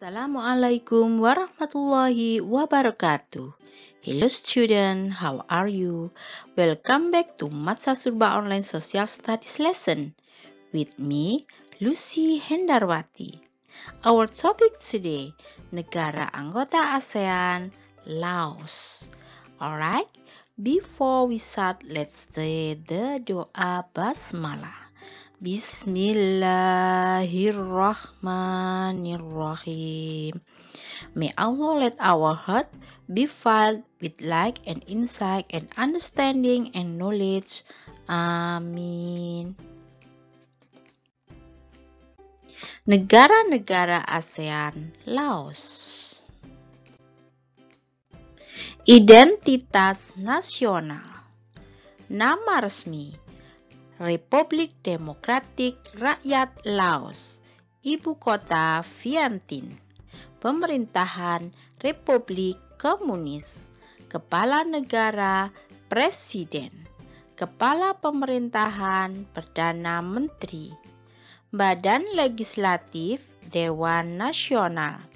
Assalamualaikum warahmatullahi wabarakatuh. Hello student, how are you? Welcome back to Matsa Surba Online Social Studies lesson with me, Lucy Hendarwati. Our topic today, negara anggota ASEAN, Laos. Alright, before we start, let's say the doa basmalah. Bismillahirrahmanirrahim. May Allah let our heart be filled with light and insight and understanding and knowledge. Amin. Negara-negara ASEAN, Laos. Identitas nasional. Nama resmi Republik Demokratik Rakyat Laos. Ibu kota Vientiane. Pemerintahan Republik Komunis. Kepala negara Presiden. Kepala pemerintahan Perdana Menteri. Badan Legislatif Dewan Nasional.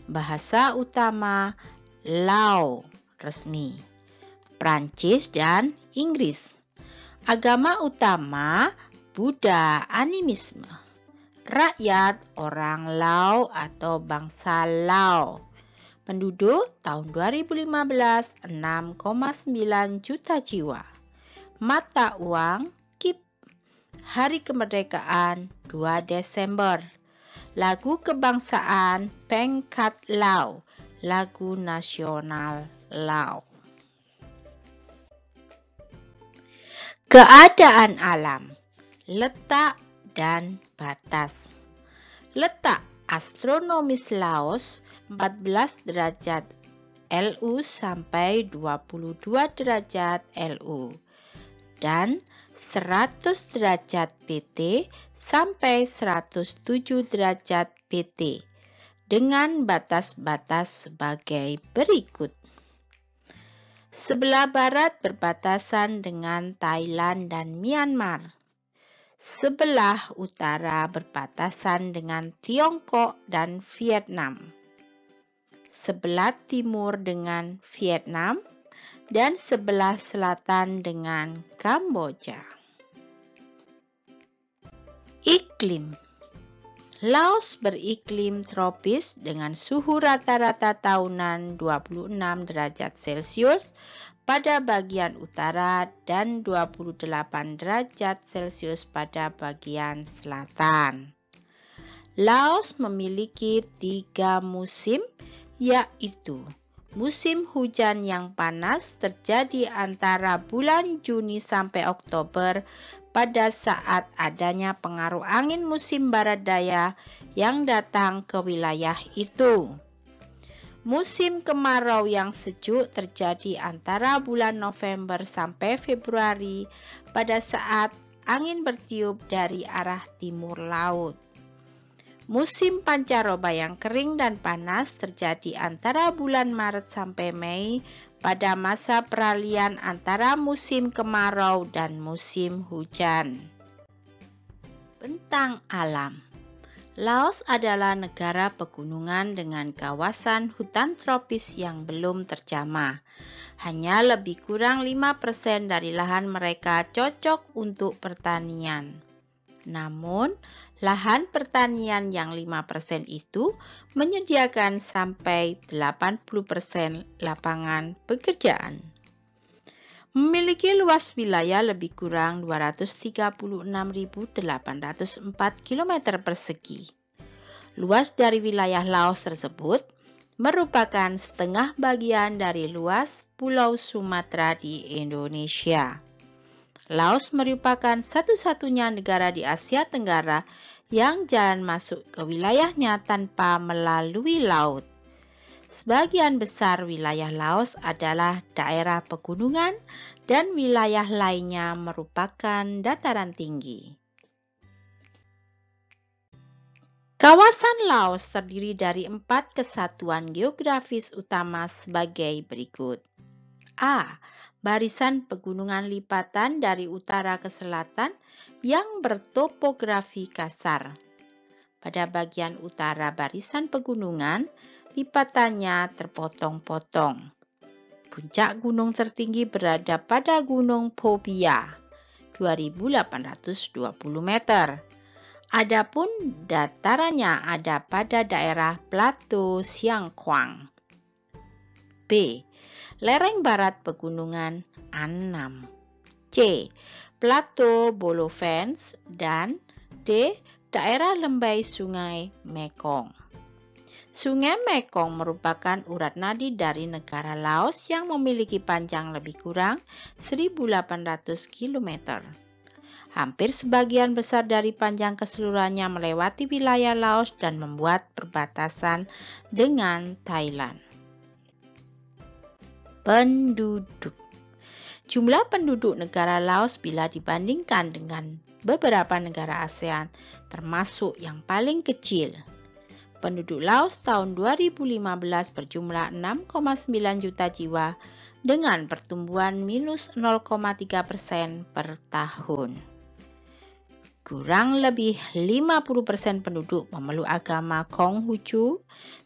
Bahasa utama Lao resmi. Prancis dan Inggris. Agama utama Buddha animisme. Rakyat orang Lao atau bangsa Lao. Penduduk tahun 2015 6,9 juta jiwa. Mata uang KIP. Hari kemerdekaan 2 Desember. Lagu kebangsaan Pengkat Lao. Lagu nasional Lao. Keadaan alam, letak dan batas. Letak astronomis Laos 14 derajat LU sampai 22 derajat LU dan 100 derajat PT sampai 107 derajat PT dengan batas-batas sebagai berikut. Sebelah barat berbatasan dengan Thailand dan Myanmar. Sebelah utara berbatasan dengan Tiongkok dan Vietnam. Sebelah timur dengan Vietnam dan sebelah selatan dengan Kamboja. Iklim. Laos beriklim tropis dengan suhu rata-rata tahunan 26 derajat Celcius pada bagian utara dan 28 derajat Celcius pada bagian selatan. Laos memiliki 3 musim, yaitu musim hujan yang panas terjadi antara bulan Juni sampai Oktober pada saat adanya pengaruh angin musim barat daya yang datang ke wilayah itu. Musim kemarau yang sejuk terjadi antara bulan November sampai Februari pada saat angin bertiup dari arah timur laut. Musim pancaroba yang kering dan panas terjadi antara bulan Maret sampai Mei pada masa peralihan antara musim kemarau dan musim hujan. Bentang alam. Laos adalah negara pegunungan dengan kawasan hutan tropis yang belum terjamah. Hanya lebih kurang 5% dari lahan mereka cocok untuk pertanian. Namun, lahan pertanian yang 5% itu menyediakan sampai 80% lapangan pekerjaan. Memiliki luas wilayah lebih kurang 236.804 km persegi. Luas dari wilayah Laos tersebut merupakan setengah bagian dari luas Pulau Sumatera di Indonesia. Laos merupakan satu-satunya negara di Asia Tenggara yang jalan masuk ke wilayahnya tanpa melalui laut. Sebagian besar wilayah Laos adalah daerah pegunungan dan wilayah lainnya merupakan dataran tinggi. Kawasan Laos terdiri dari 4 kesatuan geografis utama sebagai berikut. A. Barisan pegunungan lipatan dari utara ke selatan yang bertopografi kasar. Pada bagian utara barisan pegunungan, lipatannya terpotong-potong. Puncak gunung tertinggi berada pada Gunung Phobia, 2.820 meter. Adapun datarannya ada pada daerah Plato Xiangquang. B. Lereng barat pegunungan Annam. C. Plato Bolovens. Dan D. Daerah lembai Sungai Mekong. Sungai Mekong merupakan urat nadi dari negara Laos yang memiliki panjang lebih kurang 1.800 km. Hampir sebagian besar dari panjang keseluruhannya melewati wilayah Laos dan membuat perbatasan dengan Thailand. Penduduk. Jumlah penduduk negara Laos bila dibandingkan dengan beberapa negara ASEAN termasuk yang paling kecil. Penduduk Laos tahun 2015 berjumlah 6,9 juta jiwa dengan pertumbuhan minus 0,3% per tahun. Kurang lebih 50% penduduk memeluk agama Konghucu,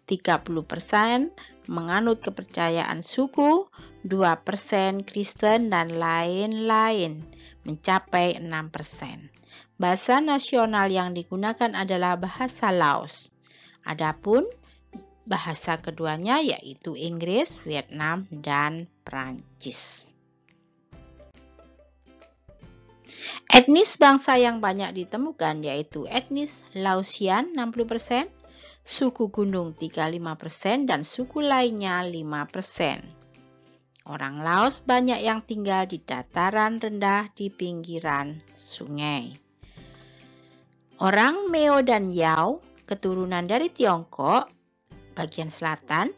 30% menganut kepercayaan suku, 2% Kristen dan lain-lain mencapai 6%. Bahasa nasional yang digunakan adalah bahasa Laos. Adapun bahasa keduanya yaitu Inggris, Vietnam, dan Prancis. Etnis bangsa yang banyak ditemukan yaitu etnis Laosian 60%, suku Gunung 35% dan suku lainnya 5%. Orang Laos banyak yang tinggal di dataran rendah di pinggiran sungai. Orang Meo dan Yao, keturunan dari Tiongkok, bagian selatan,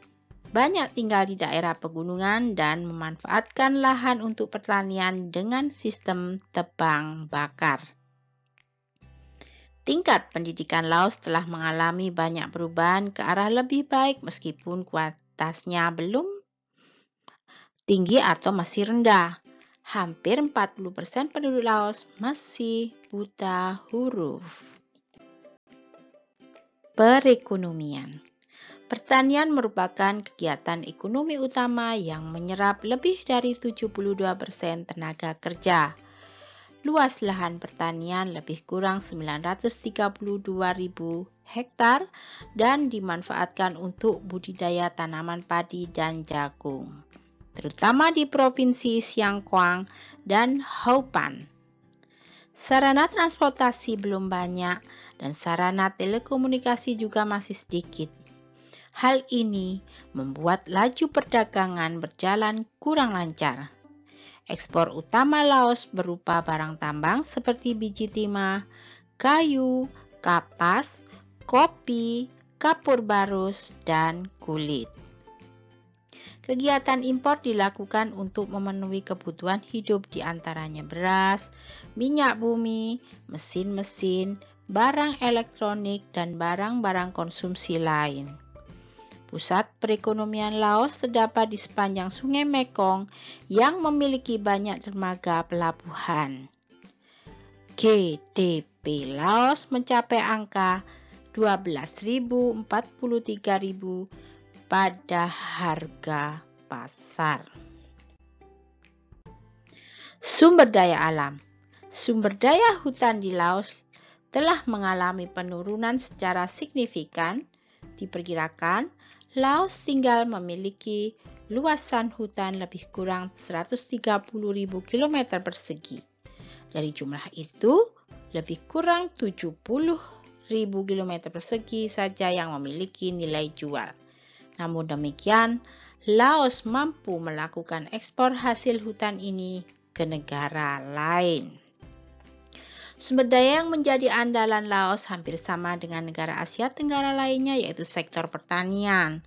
banyak tinggal di daerah pegunungan dan memanfaatkan lahan untuk pertanian dengan sistem tebang bakar. Tingkat pendidikan Laos telah mengalami banyak perubahan ke arah lebih baik meskipun kualitasnya belum tinggi atau masih rendah. Hampir 40% penduduk Laos masih buta huruf. Perekonomian. Pertanian merupakan kegiatan ekonomi utama yang menyerap lebih dari 72% tenaga kerja. Luas lahan pertanian lebih kurang 932.000 hektar dan dimanfaatkan untuk budidaya tanaman padi dan jagung, terutama di Provinsi Xiangkhouang dan Houpan. Sarana transportasi belum banyak dan sarana telekomunikasi juga masih sedikit. Hal ini membuat laju perdagangan berjalan kurang lancar. Ekspor utama Laos berupa barang tambang seperti biji timah, kayu, kapas, kopi, kapur barus, dan kulit. Kegiatan impor dilakukan untuk memenuhi kebutuhan hidup di antaranya beras, minyak bumi, mesin-mesin, barang elektronik, dan barang-barang konsumsi lain. Pusat perekonomian Laos terdapat di sepanjang Sungai Mekong yang memiliki banyak dermaga pelabuhan. GDP Laos mencapai angka 12.043.000 pada harga pasar. Sumber daya alam. Sumber daya hutan di Laos telah mengalami penurunan secara signifikan. Diperkirakan Laos tinggal memiliki luasan hutan lebih kurang 130.000 km persegi. Dari jumlah itu, lebih kurang 70.000 km persegi saja yang memiliki nilai jual. Namun demikian, Laos mampu melakukan ekspor hasil hutan ini ke negara lain. Sumber daya yang menjadi andalan Laos hampir sama dengan negara Asia Tenggara lainnya yaitu sektor pertanian.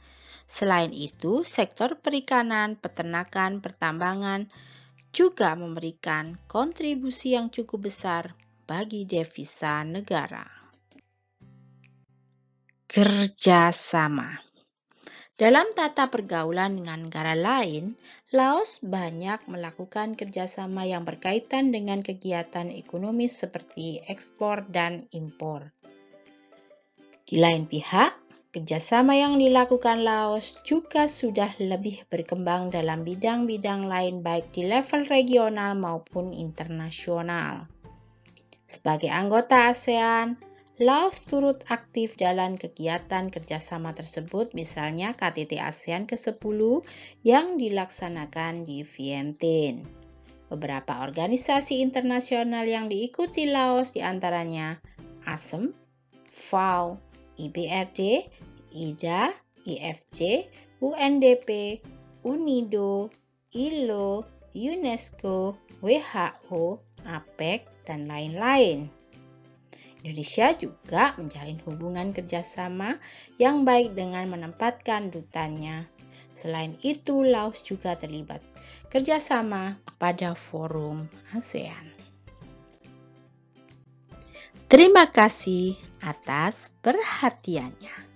Selain itu, sektor perikanan, peternakan, pertambangan juga memberikan kontribusi yang cukup besar bagi devisa negara. Kerjasama. Dalam tata pergaulan dengan negara lain, Laos banyak melakukan kerjasama yang berkaitan dengan kegiatan ekonomi seperti ekspor dan impor. Di lain pihak, kerjasama yang dilakukan Laos juga sudah lebih berkembang dalam bidang-bidang lain baik di level regional maupun internasional. Sebagai anggota ASEAN, Laos turut aktif dalam kegiatan kerjasama tersebut, misalnya KTT ASEAN ke-10 yang dilaksanakan di Vientiane. Beberapa organisasi internasional yang diikuti Laos diantaranya ASEM, FAO, IBRD, IDA, IFC, UNDP, UNIDO, ILO, UNESCO, WHO, APEC, dan lain-lain. Indonesia juga menjalin hubungan kerjasama yang baik dengan menempatkan dutanya. Selain itu, Laos juga terlibat kerjasama pada forum ASEAN. Terima kasih atas perhatiannya.